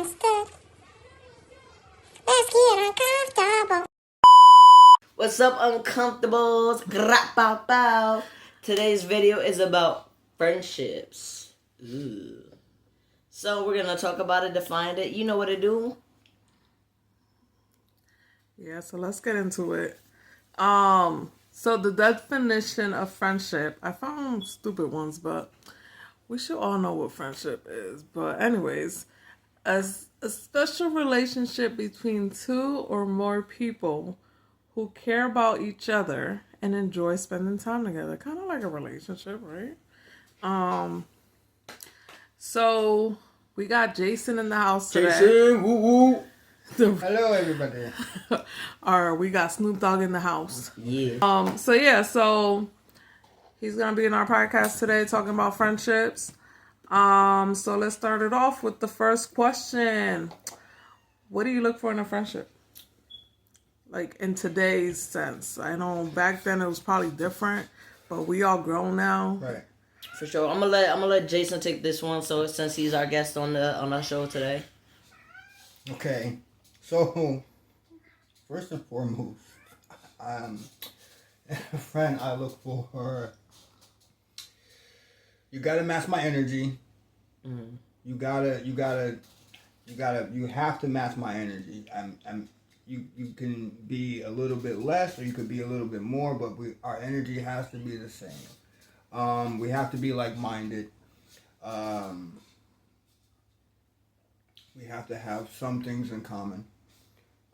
understood. Let's get uncomfortable. What's up, uncomfortables? Grap-pow-pow. Today's video is about friendships. Ooh. So we're gonna talk about it, define it. You know what to do. Yeah, so let's get into it. So the definition of friendship, I found stupid ones, but we should all know what friendship is. But anyways, as a special relationship between two or more people who care about each other and enjoy spending time together. Kind of like a relationship, right? So we got Jason in the house today. Jason, woo woo. Hello, everybody. Or we got Snoop Dogg in the house. Yeah. So he's gonna be in our podcast today talking about friendships. So let's start it off with the first question. What do you look for in a friendship? Like in today's sense. I know back then it was probably different, but we all grown now. Right. For sure. I'm gonna let Jason take this one. So since he's our guest on our show today. Okay. So, first and foremost, a friend I look for. You gotta match my energy. Mm-hmm. You have to match my energy. You can be a little bit less, or you could be a little bit more, but our energy has to be the same. We have to be like-minded. We have to have some things in common.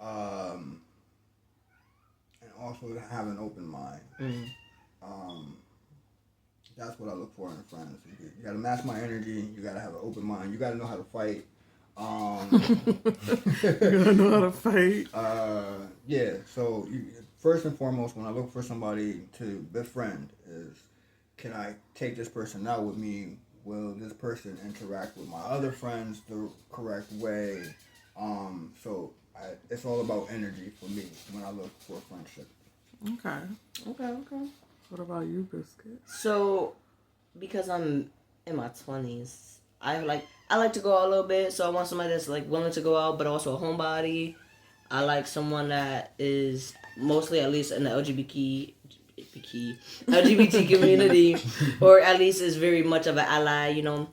And also to have an open mind. Mm-hmm. That's what I look for in friends. You gotta match my energy. You gotta have an open mind. You gotta know how to fight. You gotta know how to fight. Yeah. So first and foremost, when I look for somebody to befriend, is can I take this person out with me? Will this person interact with my other friends the correct way? It's all about energy for me when I look for a friendship. Okay. What about you, Biscuit? So, because I'm in my 20s, I like to go out a little bit. So I want somebody that's like willing to go out, but also a homebody. I like someone that is mostly, at least in the LGBT community, or at least is very much of an ally. You know,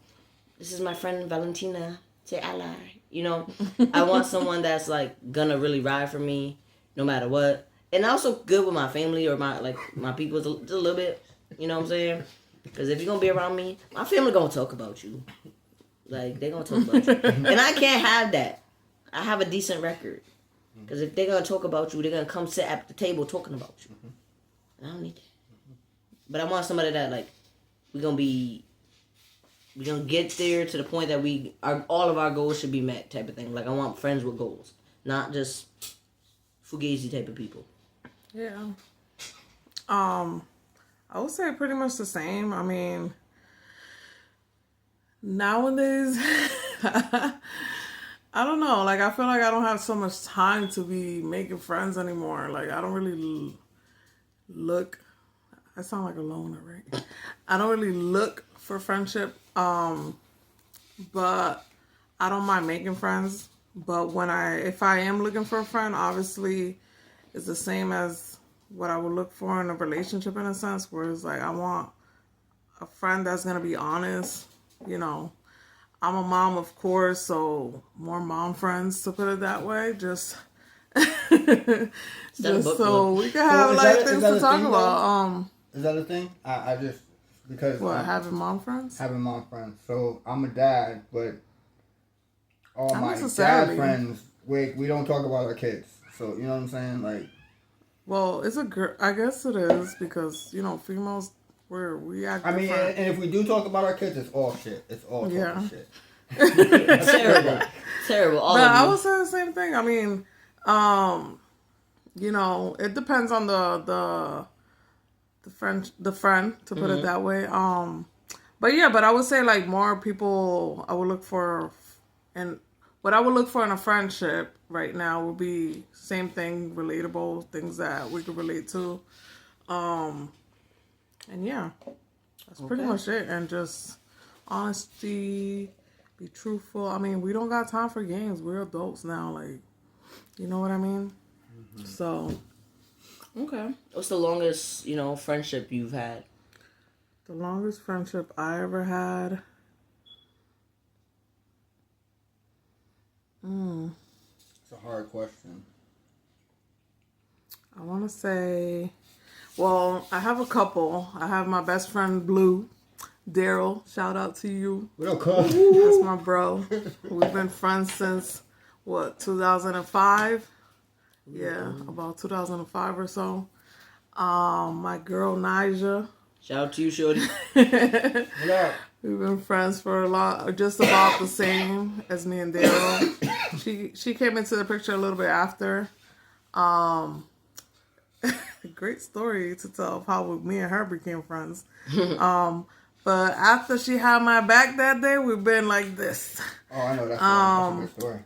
this is my friend Valentina. Say ally. You know, I want someone that's like gonna really ride for me, no matter what. And also good with my family or my people just a little bit. You know what I'm saying? Because if you're gonna be around me, my family gonna talk about you. Like they gonna talk about you, and I can't have that. I have a decent record. Because if they're gonna talk about you, they're gonna come sit at the table talking about you. I don't need that. But I want somebody that like we're gonna get there to the point that all of our goals should be met, type of thing. Like I want friends with goals, not just fugazi type of people. Yeah. I would say pretty much the same. I mean, nowadays, I don't know. Like, I feel like I don't have so much time to be making friends anymore. Like, I don't really look. I sound like a loner, right? I don't really look for friendship. But I don't mind making friends. But if I am looking for a friend, obviously, it's the same as what I would look for in a relationship in a sense, where it's like I want a friend that's gonna be honest. You know, I'm a mom, of course, so more mom friends, to put it that way. Just so we can have things to talk about. Is that a thing? I just because having mom friends. Having mom friends. So I'm a dad, but all Not my necessarily. dad friends, we don't talk about our kids. So you know what I'm saying? Like, well, it's a girl. I guess it is because females we act. I mean, different. and if we do talk about our kids, it's all shit. It's all talking shit. Terrible. All but of you. I would say the same thing. I mean, it depends on the friend, to put it that way. But I would say like more people I would look for, and what I would look for in a friendship right now would be same thing, relatable things that we could relate to. And yeah, that's pretty much it. And just honesty be truthful. I mean, we don't got time for games. We're adults now. Like, you know what I mean? So, Okay. What's the longest, friendship you've had? the longest friendship I ever had. It's a hard question. I want to say, well, I have a couple. I have my best friend, Blue. Daryl, shout out to you. What up, cuz? That's my bro. We've been friends since, 2005? Yeah, about 2005 or so. My girl, Nija. Shout out to you, shorty. What up? We've been friends for just about the same as me and Daryl. She came into the picture a little bit after. Great story to tell of how me and her became friends. But after she had my back that day, we've been like this. Oh, I know that's a good story.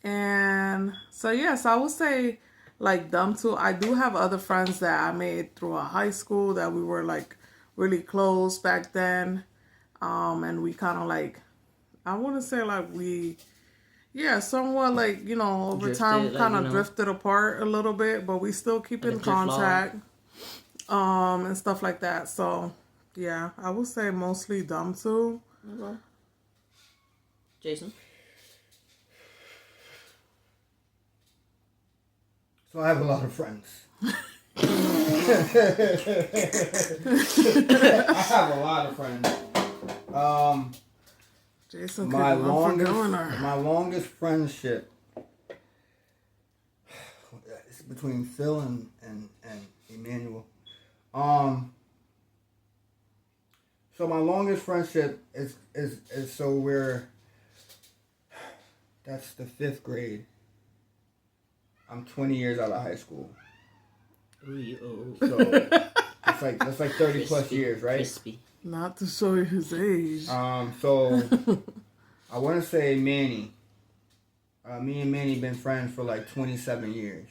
And so yes, I would say like them two. I do have other friends that I made through high school that we were like really close back then. And we kind of like, I want to say like somewhat like, over Drifted, time like, kind of drifted apart a little bit, but we still keep in Like a drift log. contact, and stuff like that. So yeah, I would say mostly them two. Okay. Jason? So I have a lot of friends. I have a lot of friends. Jason, My her. longest friendship is between Phil and Emmanuel. So my longest friendship is so that's the 5th grade. I'm 20 years out of high school. Ooh, you old. So that's like 30 plus years, right? Crispy. Not to show you his age. So I want to say Manny. Me and Manny been friends for like 27 years.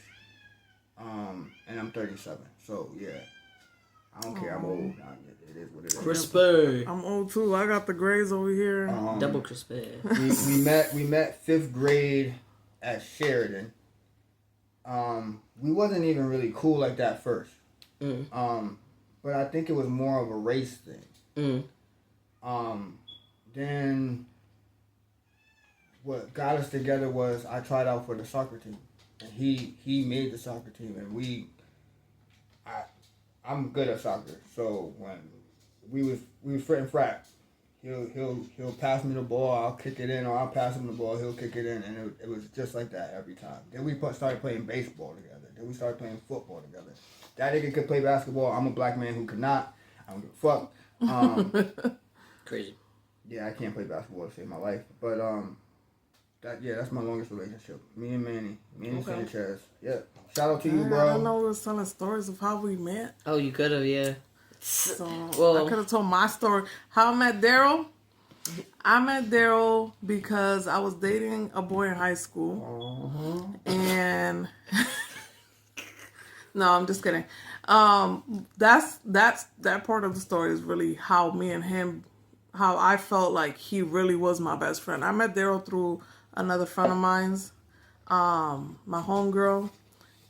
And I'm 37. So yeah, I don't care. I'm old. It is what it is. Crispy. I'm old too. I got the grades over here. Double crispy. we met 5th grade at Sheridan. We wasn't even really cool like that first. But I think it was more of a race thing. Then what got us together was I tried out for the soccer team, and he made the soccer team, and I'm good at soccer, so when we was frit and frat, he'll pass me the ball, I'll kick it in, or I'll pass him the ball, he'll kick it in, and it was just like that every time. Then we started playing baseball together. Then we started playing football together. That nigga could play basketball. I'm a black man who could not. I don't give a fuck. Crazy. Yeah, I can't play basketball to save my life. But that's my longest relationship. Me and Manny. Manny Sanchez. Yeah. Shout out to you, bro. I don't know. We was telling stories of how we met. Oh, you could have, yeah. So Well, I could have told my story. How I met Daryl. I met Daryl because I was dating a boy in high school. And no, I'm just kidding. That part of the story is really how me and him, how I felt like he really was my best friend. I met Daryl through another friend of mine's, my homegirl,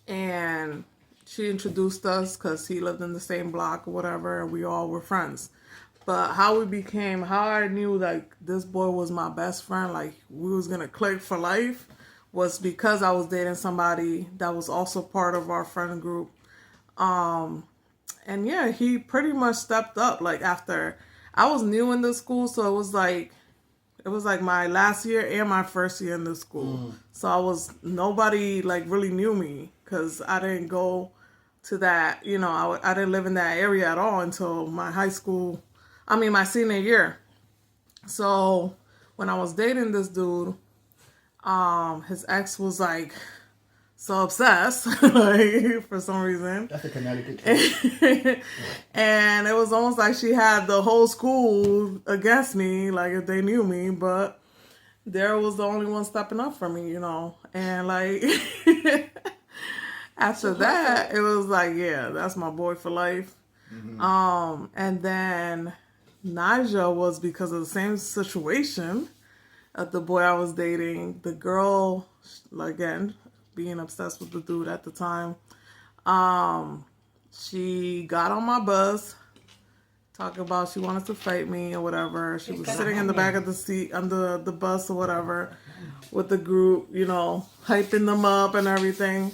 and she introduced us because he lived in the same block or whatever, and we all were friends. But how I knew like this boy was my best friend, like we was gonna click for life, was because I was dating somebody that was also part of our friend group. And yeah, he pretty much stepped up. Like after I was new in the school, so it was like my last year and my first year in the school. So nobody like really knew me because I didn't go to that, I didn't live in that area at all until my my senior year. So when I was dating this dude, his ex was like so obsessed, like for some reason. That's a Connecticut kid. And it was almost like she had the whole school against me, like if they knew me, but Daryl was the only one stepping up for me, And like after that, it was like, yeah, that's my boy for life. And then Naja was because of the same situation. the boy I was dating. The girl, again, being obsessed with the dude at the time, she got on my bus, talking about she wanted to fight me or whatever. She was sitting in the back of the seat under the bus or whatever with the group, you know, hyping them up and everything.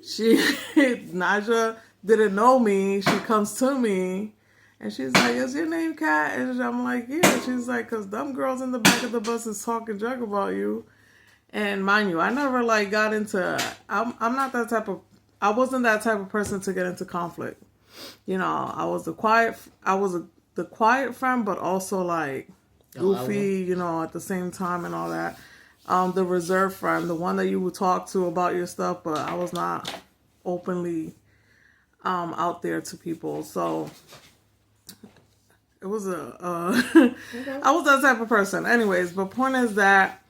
Naja didn't know me. She comes to me and she's like, "Is your name Kat?" And I'm like, "Yeah." She's like, "Cause them girls in the back of the bus is talking junk about you." And mind you, I never like got into. I'm not that type of. I wasn't that type of person to get into conflict. You know, I was the quiet friend, but also like goofy. You know, at the same time and all that. The reserved friend, the one that you would talk to about your stuff, but I was not openly out there to people. So it was I was that type of person. Anyways, but point is that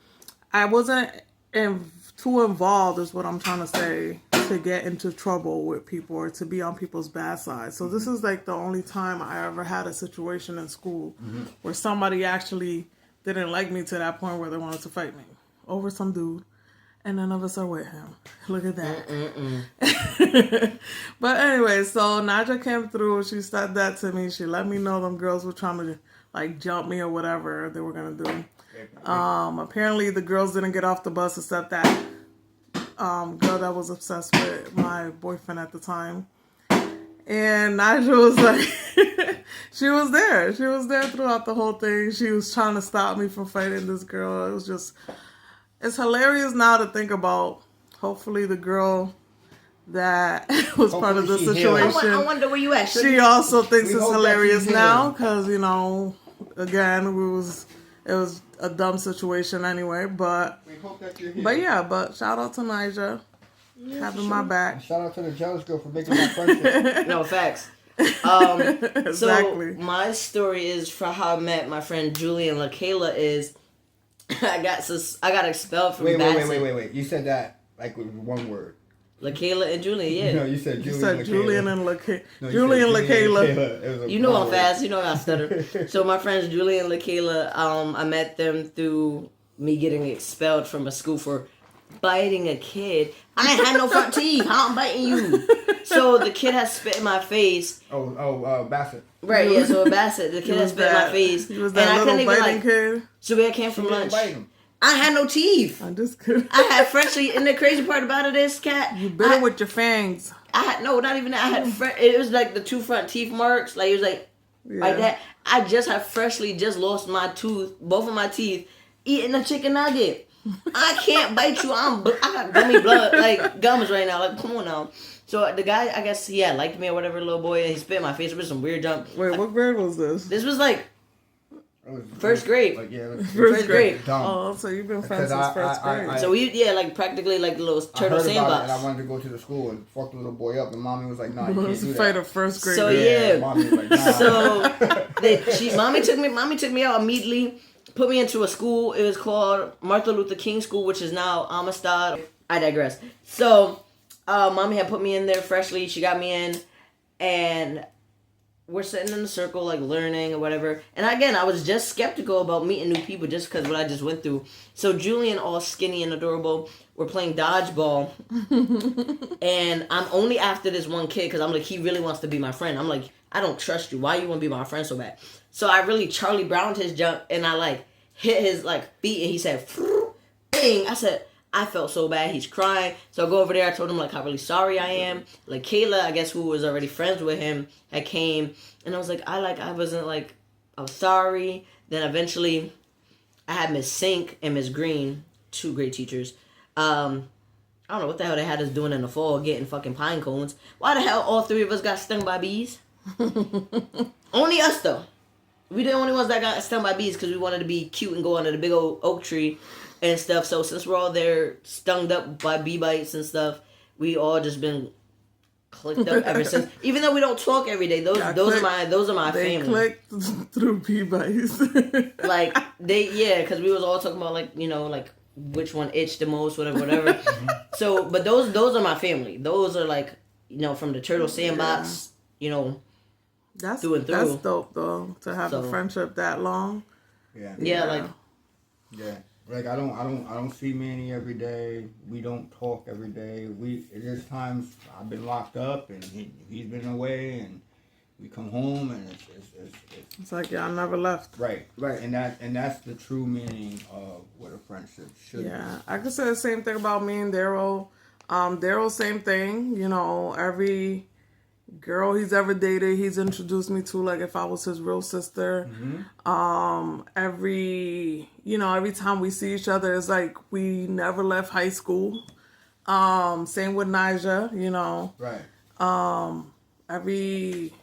I wasn't too involved, is what I'm trying to say, to get into trouble with people or to be on people's bad side. So this is like the only time I ever had a situation in school where somebody actually didn't like me to that point where they wanted to fight me over some dude, and none of us are with him. Look at that. But anyway, so Naja came through. She said that to me. She let me know them girls were trying to like jump me or whatever they were gonna do. Apparently the girls didn't get off the bus except that girl that was obsessed with my boyfriend at the time. And Naja was like, she was there. She was there throughout the whole thing. She was trying to stop me from fighting this girl. It was just, it's hilarious now to think about. Hopefully the girl that was part of the situation. I wonder where you at. She also thinks it's hilarious now because, you know, again, it was a dumb situation anyway. But yeah, but shout out to Naja. Having my back. Shout out to the jealous girl for making my friendship. No, facts. Exactly. So my story is for how I met my friend Julian LaKayla is I got expelled from Bassett. Wait. You said that like with one word. LaKayla and Julian, yeah. No, you said Julian. You said Julian and LaKayla. No, Julian LaKayla. You know I'm fast. You know I stutter. So my friends Julian and LaKayla, I met them through me getting expelled from a school for biting a kid. I ain't had no front teeth. How I'm biting you? So the kid has spit in my face. Bassett. Right, yeah. So Bassett, the kid has spit in my face, he was that little biting kid. So we came from lunch. I had no teeth. I'm just kidding. I had freshly, and the crazy part about it is, Kat, you bit it with your fangs. I had not even that. I had it was like the two front teeth marks, like it was like that. I just had freshly just lost my tooth, both of my teeth, eating a chicken nugget. I can't bite you. I got gummy blood, like gums right now. Like, come on now. So the guy, I guess he had liked me or whatever, little boy, and he spit in my face. It was some weird jump. Wait, what grade was this? This was like first grade. First grade. Dumb. Oh, so you've been friends since first grade. So we, like practically like the little turtle sandbox. And I wanted to go to the school and fuck the little boy up, and mommy was like, "Nah, you can't do that." Fight a first grade. So yeah, mommy was like, "Nah." So mommy took me out immediately. Put me into a school. It was called Martin Luther King School, which is now Amistad. I digress. So, mommy had put me in there freshly. She got me in, and we're sitting in a circle, like learning or whatever. And again, I was just skeptical about meeting new people just because what I just went through. So Julian, all skinny and adorable, we're playing dodgeball, and I'm only after this one kid because I'm like, he really wants to be my friend. I'm like, I don't trust you. Why you want to be my friend so bad? So I really Charlie Browned his jump, and I like hit his like feet, and he said, "Bang!" I said, I felt so bad. He's crying. So I go over there. I told him like how really sorry I am. Like Kayla, I guess, who was already friends with him, had came, and I was like, I wasn't like, I was sorry. Then eventually, I had Miss Sink and Miss Green, two great teachers. I don't know what the hell they had us doing in the fall, getting fucking pine cones. Why the hell all three of us got stung by bees? Only us though. We the only ones that got stung by bees because we wanted to be cute and go under the big old oak tree and stuff. So since we're all there stung up by bee bites and stuff, we all just been clicked up ever since. Even though we don't talk every day, those are my they family. Clicked through bee bites. Like because we was all talking about like, you know, like which one itched the most, whatever. So, but those are my family. Those are like, you know, from the turtle sandbox, you know. That's through and through. That's dope though, to have a friendship that long. Yeah. Yeah, like. Yeah. Like I don't see Manny every day. We don't talk every day. There's times I've been locked up and he's been away, and we come home and It's like y'all never left. right, Right. and that's the true meaning of what a friendship should Yeah, I could say the same thing about me and Daryl. Daryl, same thing. You know, every girl he's ever dated, he's introduced me to, like if I was his real sister. Every time we see each other, it's like we never left high school. Same with Nija, you know. be. Right. Every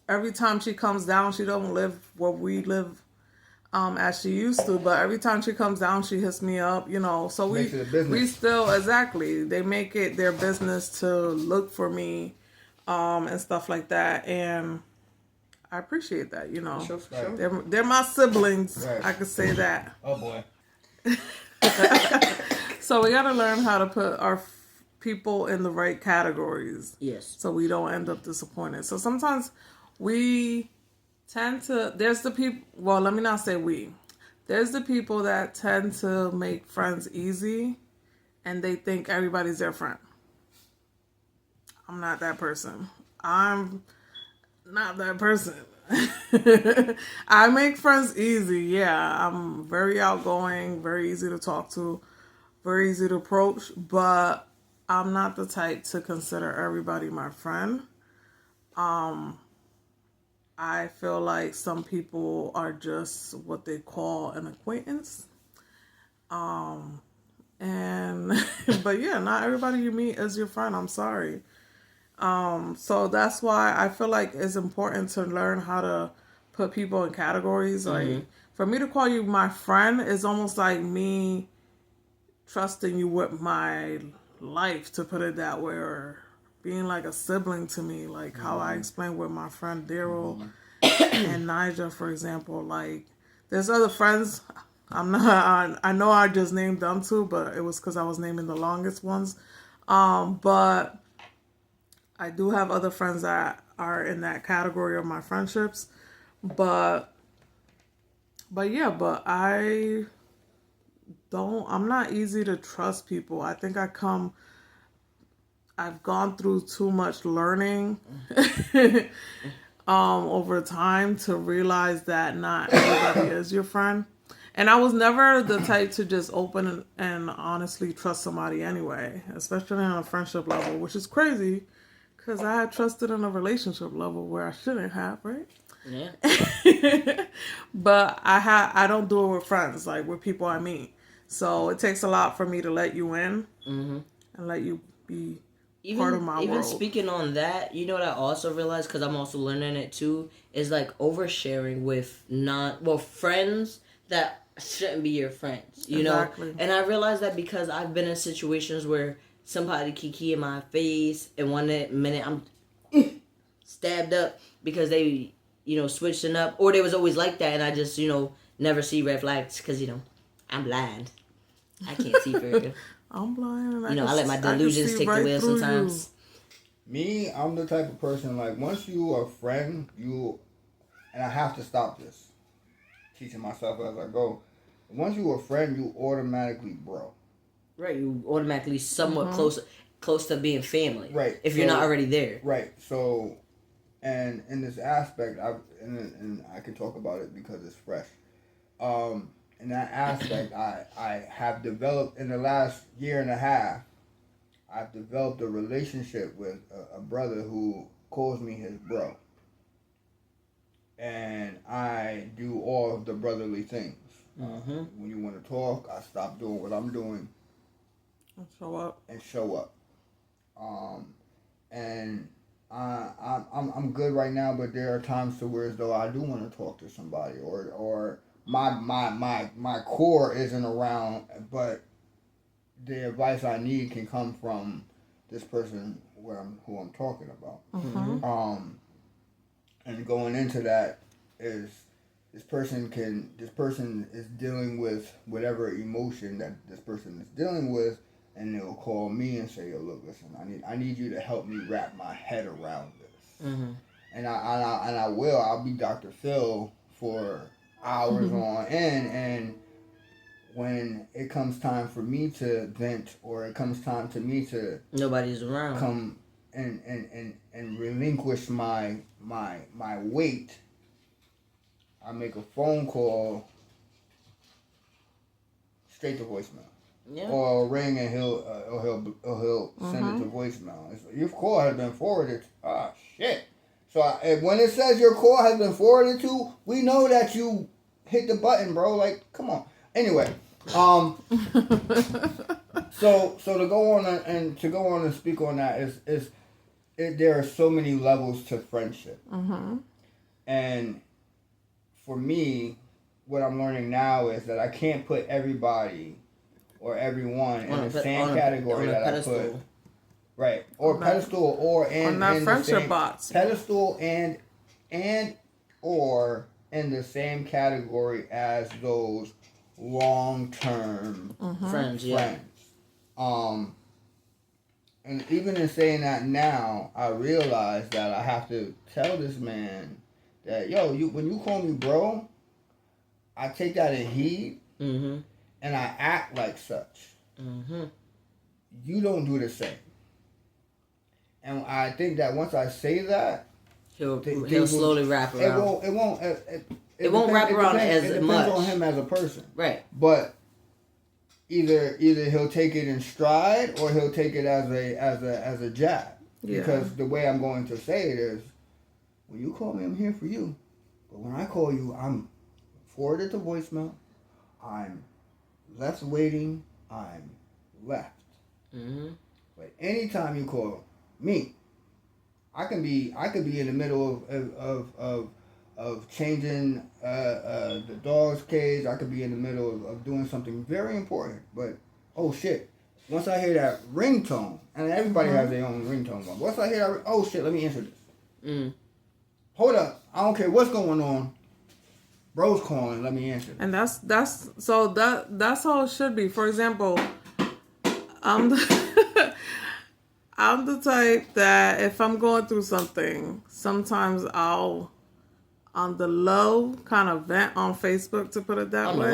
every time she comes down, she don't live where we live as she used to, but every time she comes down, she hits me up, you know. So Makes it a business. we still, exactly, they make it their business to look for me and stuff like that, and I appreciate that, you know. Sure, for sure. They're my siblings. Right. I could say that. Oh boy. So we got to learn how to put our people in the right categories. Yes. So we don't end up disappointed. So sometimes we tend to, there's the people, well, let me not say we. There's the people that tend to make friends easy and they think everybody's their friend. I'm not that person. I'm not that person. I make friends easy. Yeah, I'm very outgoing, very easy to talk to, very easy to approach, but I'm not the type to consider everybody my friend. I feel like some people are just what they call an acquaintance. And but yeah, not everybody you meet is your friend. I'm sorry. So that's why I feel like it's important to learn how to put people in categories. Like for me to call you my friend is almost like me trusting you with my life, to put it that way, or being like a sibling to me, like how I explained with my friend Daryl and Nija, for example. Like there's other friends. I know I just named them too, but it was because I was naming the longest ones. But I do have other friends that are in that category of my friendships. But I'm not easy to trust people. I think I've gone through too much learning over time to realize that not everybody is your friend. And I was never the type to just open and honestly trust somebody anyway, especially on a friendship level, which is crazy because I had trusted on a relationship level where I shouldn't have, right? Yeah. But I don't do it with friends, like with people I meet. So it takes a lot for me to let you in and let you be part of my even world. Speaking on that, you know what I also realized, because I'm also learning it too, is like oversharing with friends that shouldn't be your friends, you Exactly. know? And I realized that because I've been in situations where somebody kiki in my face and one minute I'm stabbed up because they, switching up, or they was always like that and I just, never see red flags because, I'm blind. I can't see very good. I'm blind. And I let my delusions take the wheel sometimes. Me, I'm the type of person, like, once you are a friend, and I have to stop this, teaching myself as I go. Once you are a friend, you automatically bro. Right, you automatically somewhat close to being family. Right. If you're not already there. Right. So, and in this aspect, and I can talk about it because it's fresh. In that aspect, I have developed in the last year and a half. I've developed a relationship with a brother who calls me his bro, and I do all of the brotherly things. When you want to talk, I stop doing what I'm doing And show up. And I'm good right now, but there are times to where as though I do want to talk to somebody, or my core isn't around, but the advice I need can come from this person who I'm talking about. And going into that is this person is dealing with whatever emotion that this person is dealing with, and they'll call me and say, "Yo, look, listen, I need you to help me wrap my head around this." And I will. I'll be Dr. Phil for hours on end, and when it comes time for me to vent, or it comes time to me to Nobody's around. come and relinquish my weight, I make a phone call straight to voicemail. Yeah. Or ring and he'll send it to voicemail. Your call has been forwarded. Ah, shit. So when it says your call has been forwarded to, we know that you hit the button, bro. Like, come on. Anyway, so to go on and speak on that there are so many levels to friendship, and for me, what I'm learning now is that I can't put everybody or everyone in the same category that I put. Right. Or pedestal or in that in friendship the same box. Pedestal and or in the same category as those long-term friends. Yeah. And even in saying that now, I realize that I have to tell this man that, yo, when you call me bro, I take that in heed, and I act like such. You don't do the same. And I think that once I say that, he'll slowly wrap around. It won't wrap around as much. It depends on him as a person. Right. But either he'll take it in stride, or he'll take it as a jab. Yeah. Because the way I'm going to say it is, when you call me, I'm here for you. But when I call you, I'm forwarded to voicemail. I'm left waiting. I'm left. But anytime you call me, I could be in the middle of changing the dog's cage. I could be in the middle of doing something very important. But oh shit! Once I hear that ringtone, and everybody has their own ringtone. But once I hear that, oh shit! Let me answer this. Hold up! I don't care what's going on. Bro's calling. Let me answer. And that's how it should be. For example, I'm the type that if I'm going through something, sometimes I'll, on the low, kind of vent on Facebook, to put it that way.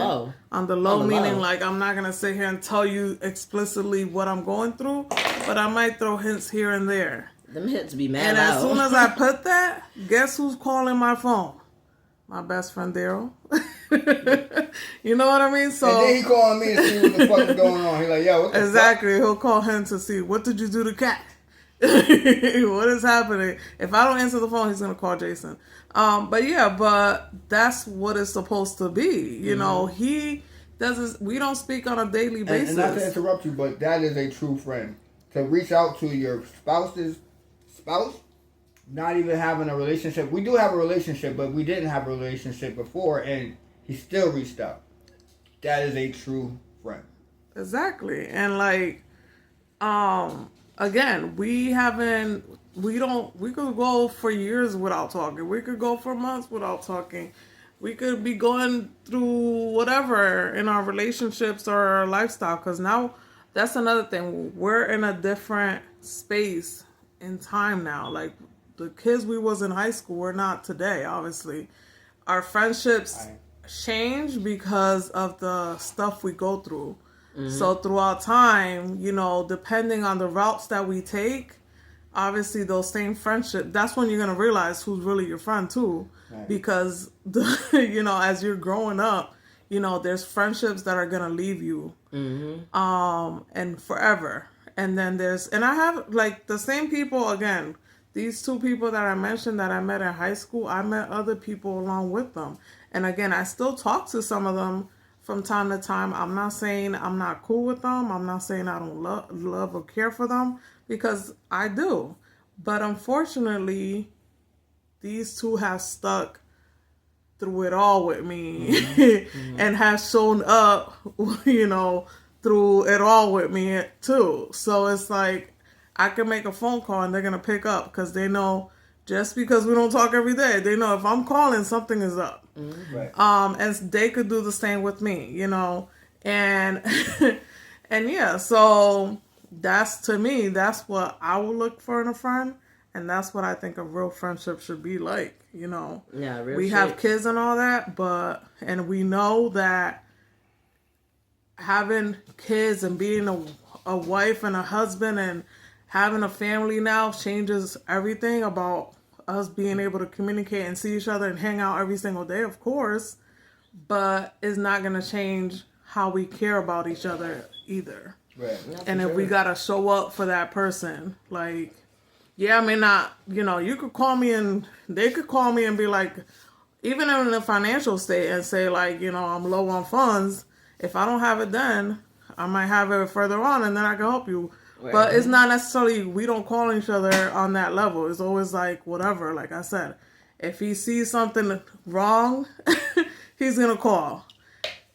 On the low, meaning like I'm not going to sit here and tell you explicitly what I'm going through, but I might throw hints here and there. Them hints be mad And loud. as soon as I put that, guess who's calling my phone? My best friend Daryl. You know what I mean? So, and then he calling me to see what the fuck is going on. He's like, yo, what the exactly. fuck? He'll call him to see, what did you do to Kat? What is happening? If I don't answer the phone, he's going to call Jason. But that's what it's supposed to be. You know, he does. We don't speak on a daily basis. And not to interrupt you, but that is a true friend. To reach out to your spouse's spouse, not even having a relationship. We do have a relationship, but we didn't have a relationship before, and he still reached out. That is a true friend. Exactly. And like, again, we could go for years without talking. We could go for months without talking. We could be going through whatever in our relationships or our lifestyle. Because now, that's another thing. We're in a different space in time now. Like, the kids we was in high school, we're not today, obviously. Our friendships change because of the stuff we go through. So throughout time, you know, depending on the routes that we take, obviously those same friendships, that's when you're going to realize who's really your friend too. Right. Because, you know, as you're growing up, you know, there's friendships that are going to leave you and forever. And then and I have like the same people again. These two people that I mentioned that I met in high school, I met other people along with them. And again, I still talk to some of them from time to time. I'm not saying I'm not cool with them. I'm not saying I don't love or care for them, because I do. But unfortunately, these two have stuck through it all with me and have shown up, you know, through it all with me too. So it's like, I can make a phone call and they're going to pick up, because they know, just because we don't talk every day, they know if I'm calling, something is up. Right. And they could do the same with me, you know, and, and yeah, so to me, that's what I would look for in a friend. And that's what I think a real friendship should be like, you know. Yeah, we have kids and all that, and we know that having kids and being a wife and a husband and having a family now changes everything about us being able to communicate and see each other and hang out every single day, of course, but it's not going to change how we care about each other either. Right. And if we got to show up for that person, like, yeah, I mean, not, you could call me and they could call me and be like, even in a financial state and say like, I'm low on funds. If I don't have it then, I might have it further on and then I can help you. Right. But it's not necessarily, we don't call each other on that level. It's always like, whatever, like I said. If he sees something wrong, he's going to call.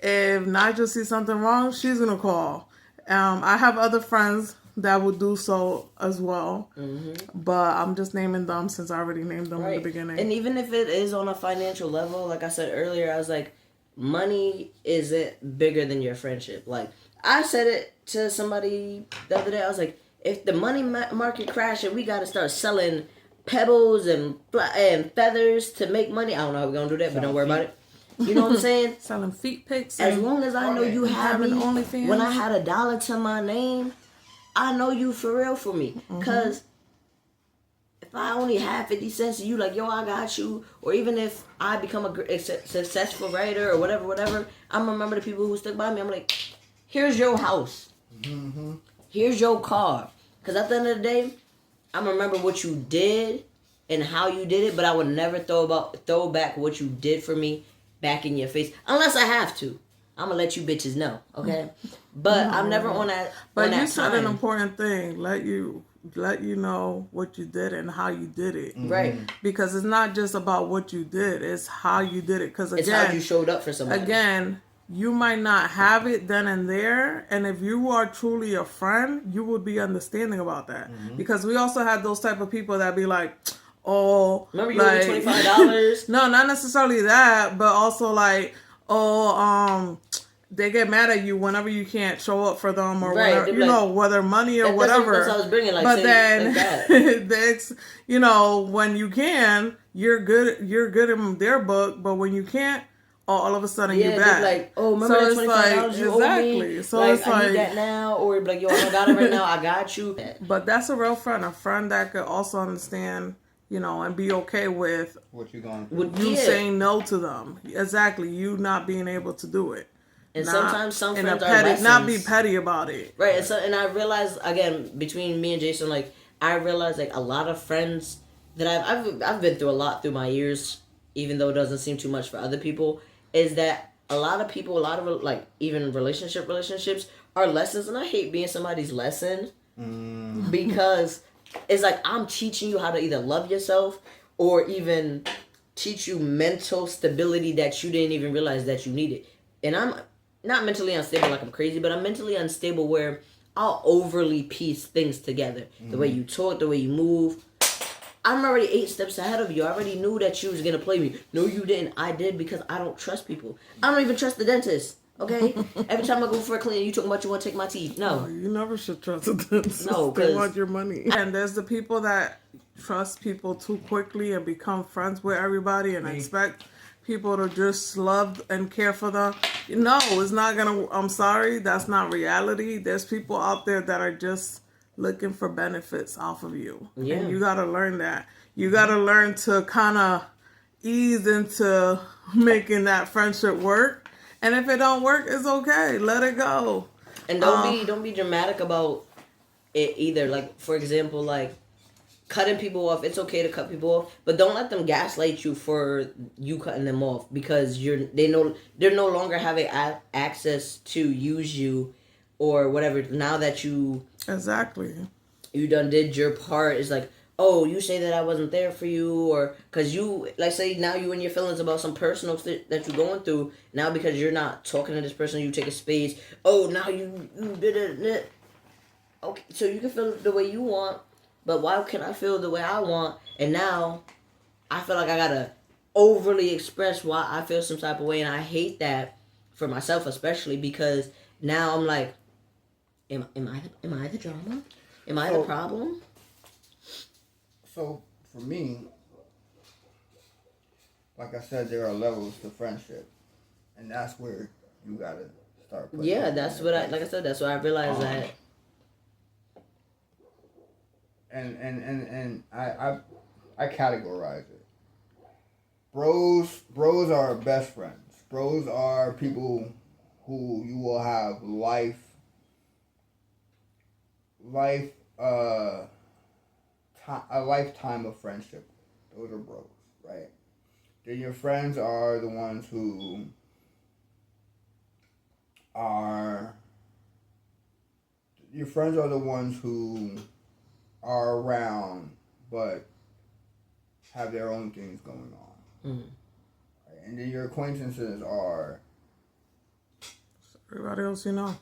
If Nigel sees something wrong, she's going to call. I have other friends that would do so as well. Mm-hmm. But I'm just naming them since I already named them in the beginning. And even if it is on a financial level, like I said earlier, I was like, money isn't bigger than your friendship. Like, I said it to somebody the other day. I was like, if the money market crash and we got to start selling pebbles and feathers to make money, I don't know how we're going to do that, but don't worry about it. You know what I'm saysaying? Selling feet pics. As long as I know you have me, when I had $1 to my name, I know you for real for me. Because if I only have 50 cents and you like, yo, I got you. Or even if I become a successful writer or whatever, I'm going to remember the people who stuck by me. I'm like, here's your house. Mm-hmm. Here's your car. Because at the end of the day, I'm going to remember what you did and how you did it. But I would never throw back what you did for me back in your face. Unless I have to. I'm going to let you bitches know. Okay? But I'm never on that. But you said an important thing. Let you know what you did and how you did it. Right. Because it's not just about what you did. It's how you did it. Because again, it's how you showed up for somebody. Again, you might not have it then and there. And if you are truly a friend, you would be understanding about that. Mm-hmm. Because we also had those type of people that be like, oh, remember you like, owed me $25? No, not necessarily that, but also like, they get mad at you whenever you can't show up for them or whatever, like, whether money or whatever. That's what I was bringing, like, but then, like when you can, you're good in their book, but when you can't, all of a sudden you're bad. Like, oh, remember that $25 you owe me? So like, it's I need that now, or like, yo, I don't got it right now. I got you. But that's a real friend, a friend that could also understand, and be okay with what you going through. With you saying no to them. Exactly, you not being able to do it. And sometimes some friends are lessons. Not be petty about it. Right, and I realized, again, between me and Jason, like, I realized, like, a lot of friends that I've been through a lot through my years, even though it doesn't seem too much for other people, is that a lot of people, like, even relationships are lessons, and I hate being somebody's lesson, because it's like, I'm teaching you how to either love yourself or even teach you mental stability that you didn't even realize that you needed. And I'm not mentally unstable like I'm crazy, but I'm mentally unstable where I'll overly piece things together. Mm-hmm. The way you talk, the way you move. I'm already 8 steps ahead of you. I already knew that you was going to play me. No, you didn't. I did because I don't trust people. I don't even trust the dentist. Okay? Every time I go for a clean, you talking about you want to take my teeth. No. You never should trust the dentist. No, they want your money. And there's the people that trust people too quickly and become friends with everybody and expect people to just love and care for them. No, it's not gonna. I'm sorry, that's not reality. There's people out there that are just looking for benefits off of you. Yeah. And you gotta learn that. You gotta learn to kind of ease into making that friendship work. And if it don't work, it's okay. Let it go. And don't be dramatic about it either. Like, for example, like, cutting people off, it's okay to cut people off, but don't let them gaslight you for you cutting them off, because they're no longer having access to use you or whatever. Now that you done did your part, it's like, oh, you say that I wasn't there for you, or because you, like, say now you in your feelings about some personal shit that you're going through. Now because you're not talking to this person, you take a space. Oh, now you did it. Okay, so you can feel the way you want. But why can I feel the way I want? And now I feel like I gotta overly express why I feel some type of way, and I hate that for myself especially, because now I'm like, am I the drama? Am I the problem? So for me, like I said, there are levels to friendship, and that's where you gotta start putting. Yeah, that's what like I said. That's what I realized that. And I categorize it. Bros are best friends. Bros are people who you will have a lifetime of friendship. Those are bros, right? Then your friends are the ones who are your friends are the ones who are around but have their own things going on. Mm-hmm. Right? And then your acquaintances are Everybody else, you know.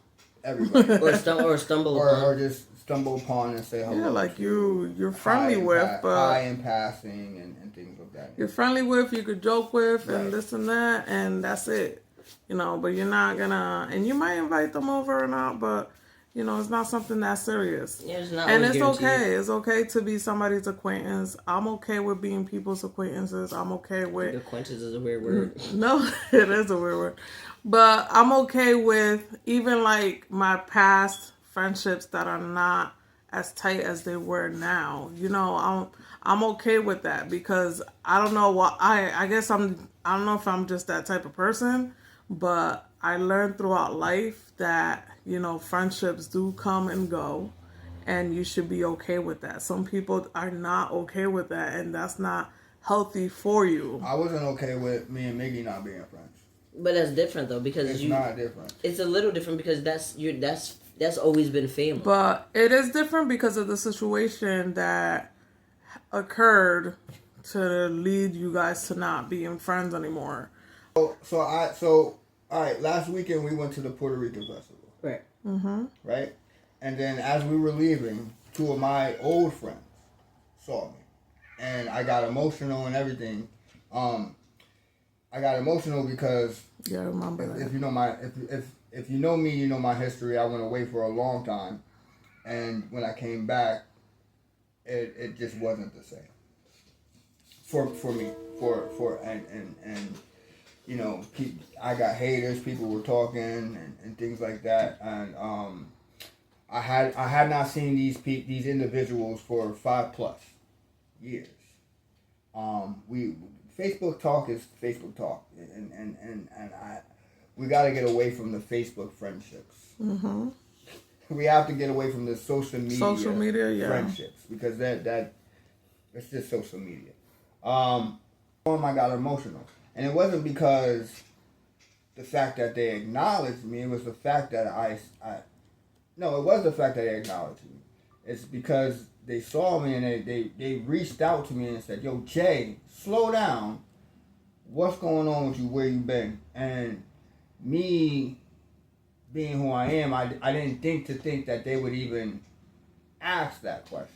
everybody. or stumble upon. or just stumble upon and say hello. Yeah, like you're friendly with, but high in passing and things like that. You're friendly with, you could joke with, and Right. this and that, and that's it. You know, but you're not gonna, and you might invite them over or not, but you know, it's not something that serious. Yeah, it's not. And always it's guaranteed. okay. It's okay to be somebody's acquaintance. I'm okay with being people's acquaintances. I'm okay with. Acquaintance is a weird word. No, it is a weird word. But I'm okay with even like my past friendships that are not as tight as they were now. You know, I'm okay with that because I don't know what I guess I don't know if I'm just that type of person, but I learned throughout life that, you know, friendships do come and go and you should be okay with that. Some people are not okay with that and that's not healthy for you. I wasn't okay with me and Miggy not being friends. But that's different though because It's not different. It's a little different because that's always been family. But it is different because of the situation that occurred to lead you guys to not being friends anymore. So all right. Last weekend we went to the Puerto Rican festival. Right. Mm-hmm. Right, and then as we were leaving, two of my old friends saw me, and I got emotional and everything. I got emotional because Yeah, I remember that. if you know if you know me, you know my history. I went away for a long time, and when I came back, it just wasn't the same. For me, and you know, I got haters. People were talking and things like that, and I had not seen these individuals for 5+ years. Facebook talk is Facebook talk, and we got to get away from the Facebook friendships. Mm-hmm. We have to get away from the social media yeah. friendships because that it's just social media. I got emotional, and it wasn't because the fact that they acknowledged me. It was the fact that it was the fact that they acknowledged me. It's because they saw me and they reached out to me and said, "Yo, Jay, slow down. What's going on with you? Where you been?" And me being who I am, I didn't think that they would even ask that question.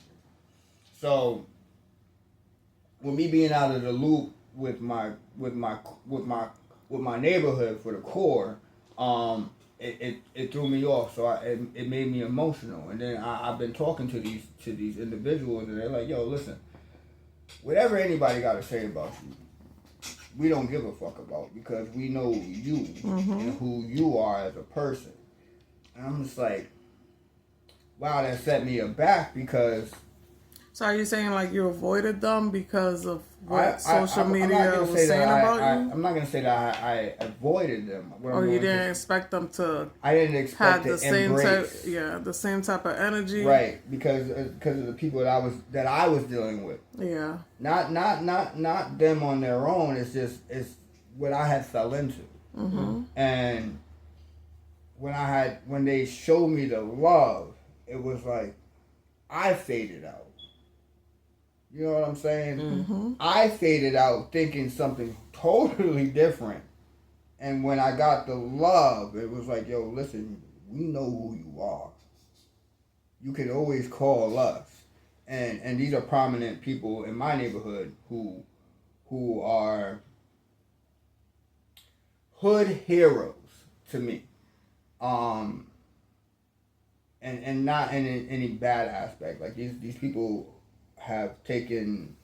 So with me being out of the loop with my neighborhood for the core, it threw me off. So it made me emotional. And then I've been talking to these individuals, and they're like, "Yo, listen, whatever anybody got to say about you, we don't give a fuck about because we know you and who you are as a person." And I'm just like, wow, that set me aback because. So are you saying like you avoided them because of what social media was saying about you? I'm not gonna say that I avoided them. Or you didn't expect them to I didn't expect have the to same embrace. the same type of energy. Right, because of the people that I was dealing with. Yeah. Not them on their own. It's what I had fell into. Mm-hmm. And when they showed me the love, it was like I faded out. You know what I'm saying? Mm-hmm. I faded out thinking something totally different. And when I got the love, it was like, yo, listen, we know who you are. You can always call us. And these are prominent people in my neighborhood who are hood heroes to me. And not in any bad aspect. Like these people have taken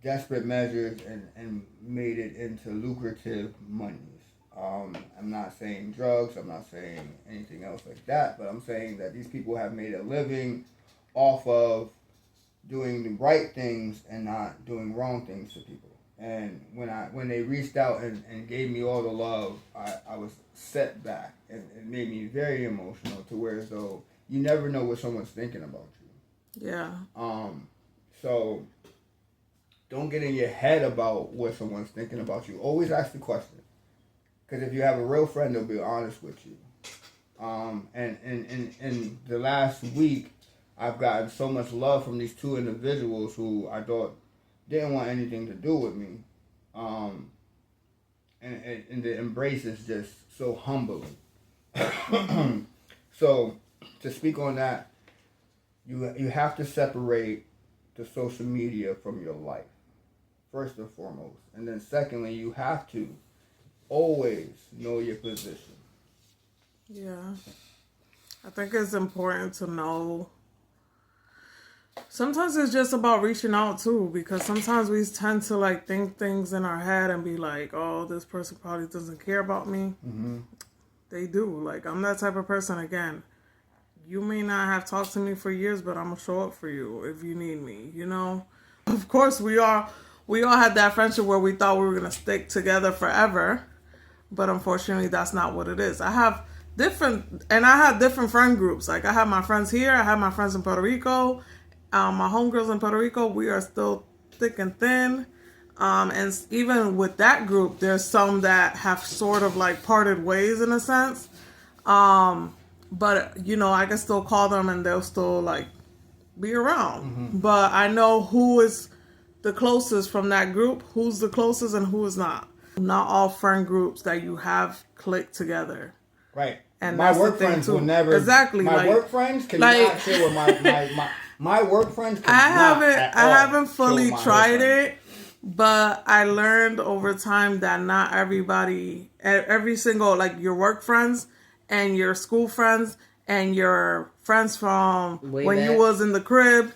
desperate measures and made it into lucrative monies. I'm not saying drugs. I'm not saying anything else like that. But I'm saying that these people have made a living off of doing the right things and not doing wrong things to people. And when they reached out and gave me all the love, I was set back, and it made me very emotional to where as though you never know what someone's thinking about you. Yeah. So don't get in your head about what someone's thinking about you. Always ask the question, because if you have a real friend, they'll be honest with you. And in the last week, I've gotten so much love from these two individuals who I thought didn't want anything to do with me. And the embrace is just so humbling. So, to speak on that, you have to separate the social media from your life, first and foremost. And then secondly, you have to always know your position. Yeah. I think it's important to know. Sometimes it's just about reaching out too, because sometimes we tend to like think things in our head and be like, oh, this person probably doesn't care about me. Mm-hmm. They do. Like, I'm that type of person. Again, you may not have talked to me for years, but I'm gonna show up for you if you need me, you know? Of course, we all had that friendship where we thought we were gonna stick together forever, but unfortunately that's not what it is. I have different friend groups. Like, I have my friends here, I have my friends in Puerto Rico, my homegirls in Puerto Rico. We are still thick and thin. And even with that group, there's some that have sort of like parted ways in a sense. But, you know, I can still call them and they'll still like be around. Mm-hmm. But I know who is the closest from that group, who's the closest and who is not. Not all friend groups that you have click together. Right. And my work friends will never. Exactly. My work friends cannot share with my work friends. I haven't fully tried it. But I learned over time that not everybody, every single, like your work friends and your school friends and your friends from when you was in the crib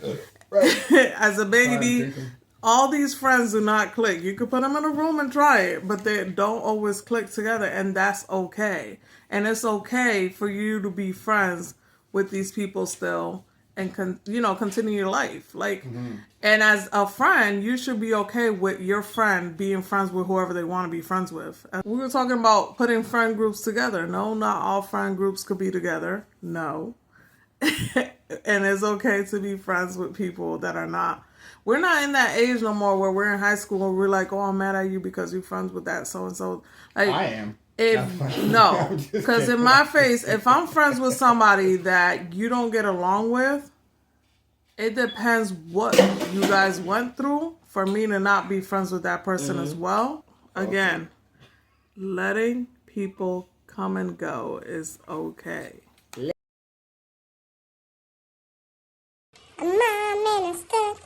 as a baby, all these friends do not click. You could put them in a room and try it, but they don't always click together, and that's okay. And it's okay for you to be friends with these people still and continue your life. Like, and as a friend, you should be okay with your friend being friends with whoever they want to be friends with. And we were talking about putting friend groups together. No, not all friend groups could be together. No. And it's okay to be friends with people that are not. We're not in that age no more where we're in high school and we're like, oh, I'm mad at you because you're friends with that so-and-so. Like, I am. No, because in my face, if I'm friends with somebody that you don't get along with, it depends what you guys went through for me to not be friends with that person as well. Again, letting people come and go is okay. My minister.